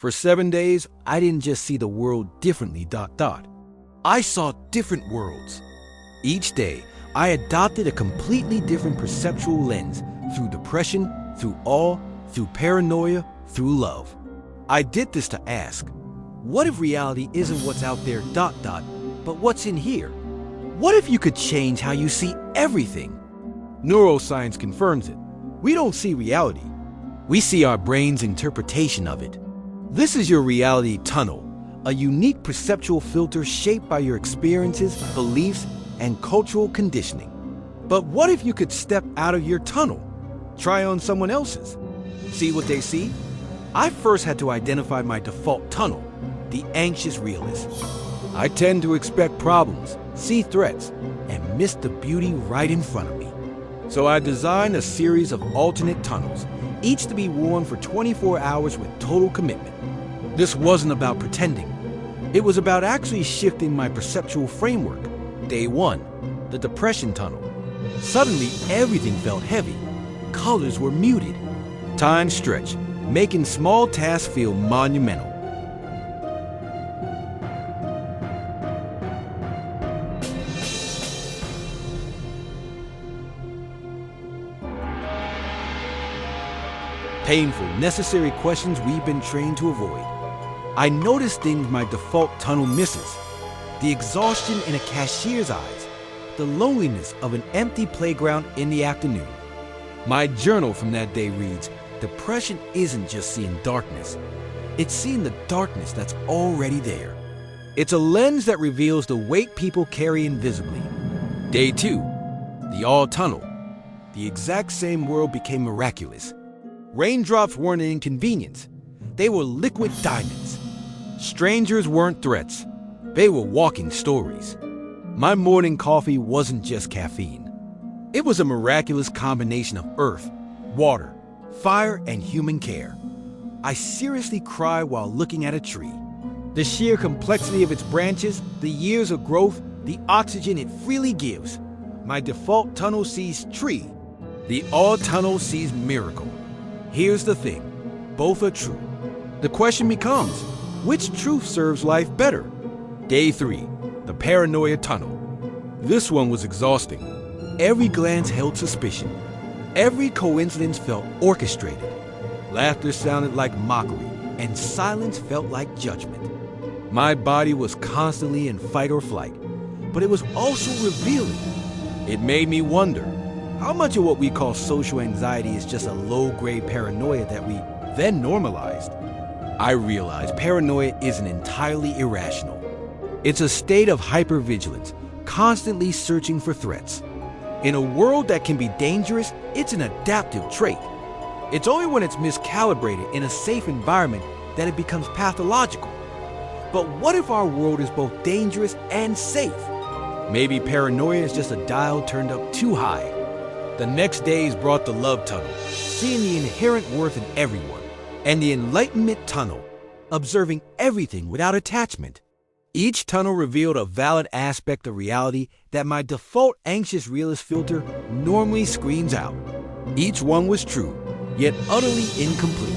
For 7 days, I didn't just see the world differently ... I saw different worlds. Each day, I adopted a completely different perceptual lens through depression, through awe, through paranoia, through love. I did this to ask, what if reality isn't what's out there ... but what's in here? What if you could change how you see everything? Neuroscience confirms it. We don't see reality. We see our brain's interpretation of it. This is your reality tunnel, a unique perceptual filter shaped by your experiences, beliefs, and cultural conditioning. But what if you could step out of your tunnel? Try on someone else's. See what they see? I first had to identify my default tunnel, the anxious realist. I tend to expect problems, see threats, and miss the beauty right in front of me. So I designed a series of alternate tunnels, each to be worn for 24 hours with total commitment. This wasn't about pretending. It was about actually shifting my perceptual framework. Day 1, the depression tunnel. Suddenly, everything felt heavy. Colors were muted. Time stretched, making small tasks feel monumental. Painful, necessary questions we've been trained to avoid. I noticed things my default tunnel misses. The exhaustion in a cashier's eyes. The loneliness of an empty playground in the afternoon. My journal from that day reads, depression isn't just seeing darkness. It's seeing the darkness that's already there. It's a lens that reveals the weight people carry invisibly. Day 2, the all tunnel. The exact same world became miraculous. Raindrops weren't an inconvenience. They were liquid diamonds. Strangers weren't threats. They were walking stories. My morning coffee wasn't just caffeine. It was a miraculous combination of earth, water, fire, and human care. I seriously cried while looking at a tree. The sheer complexity of its branches, the years of growth, the oxygen it freely gives. My default tunnel sees tree. The all tunnel sees miracle. Here's the thing, both are true. The question becomes, which truth serves life better? Day 3, the paranoia tunnel. This one was exhausting. Every glance held suspicion. Every coincidence felt orchestrated. Laughter sounded like mockery, and silence felt like judgment. My body was constantly in fight or flight, but it was also revealing. It made me wonder, how much of what we call social anxiety is just a low-grade paranoia that we then normalized? I realized paranoia isn't entirely irrational. It's a state of hypervigilance, constantly searching for threats. In a world that can be dangerous, it's an adaptive trait. It's only when it's miscalibrated in a safe environment that it becomes pathological. But what if our world is both dangerous and safe? Maybe paranoia is just a dial turned up too high. The next days brought the love tunnel, seeing the inherent worth in everyone, and the enlightenment tunnel, observing everything without attachment. Each tunnel revealed a valid aspect of reality that my default anxious realist filter normally screens out. Each one was true, yet utterly incomplete.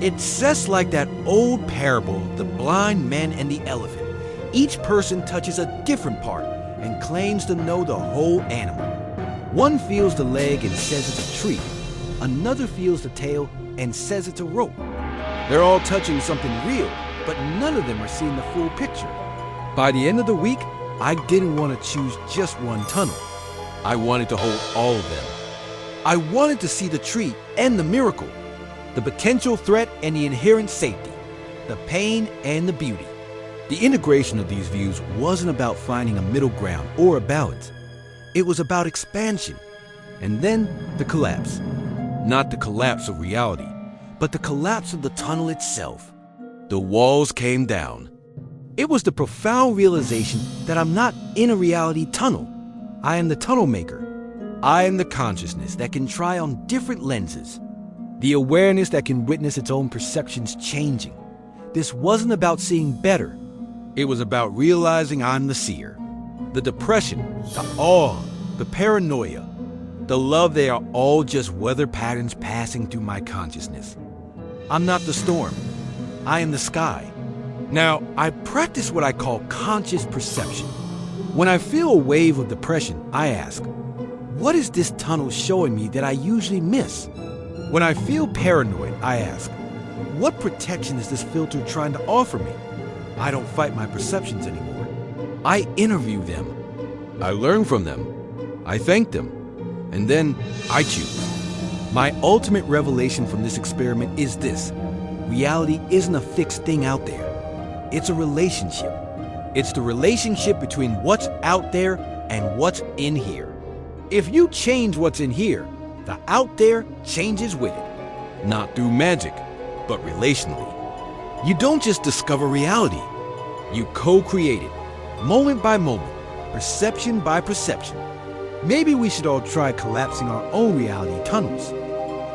It's just like that old parable of the blind man and the elephant. Each person touches a different part and claims to know the whole animal. One feels the leg and says it's a tree. Another feels the tail and says it's a rope. They're all touching something real, but none of them are seeing the full picture. By the end of the week, I didn't want to choose just one tunnel. I wanted to hold all of them. I wanted to see the tree and the miracle, the potential threat and the inherent safety, the pain and the beauty. The integration of these views wasn't about finding a middle ground or a balance. It was about expansion. And then the collapse. Not the collapse of reality, but the collapse of the tunnel itself. The walls came down. It was the profound realization that I'm not in a reality tunnel. I am the tunnel maker. I am the consciousness that can try on different lenses. The awareness that can witness its own perceptions changing. This wasn't about seeing better. It was about realizing I'm the seer. The depression, the awe, the paranoia, the love, they are all just weather patterns passing through my consciousness. I'm not the storm. I am the sky. Now, I practice what I call conscious perception. When I feel a wave of depression, I ask, what is this tunnel showing me that I usually miss? When I feel paranoid, I ask, what protection is this filter trying to offer me? I don't fight my perceptions anymore. I interview them. I learn from them. I thank them. And then I choose. My ultimate revelation from this experiment is this: reality isn't a fixed thing out there. It's a relationship. It's the relationship between what's out there and what's in here. If you change what's in here, the out there changes with it. Not through magic, but relationally. You don't just discover reality. You co-create it, moment by moment, perception by perception. Maybe we should all try collapsing our own reality tunnels.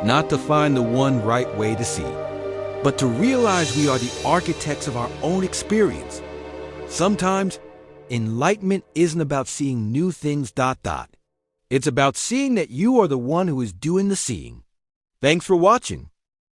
Not to find the one right way to see, but to realize we are the architects of our own experience. Sometimes, enlightenment isn't about seeing new things ... It's about seeing that you are the one who is doing the seeing. Thanks for watching.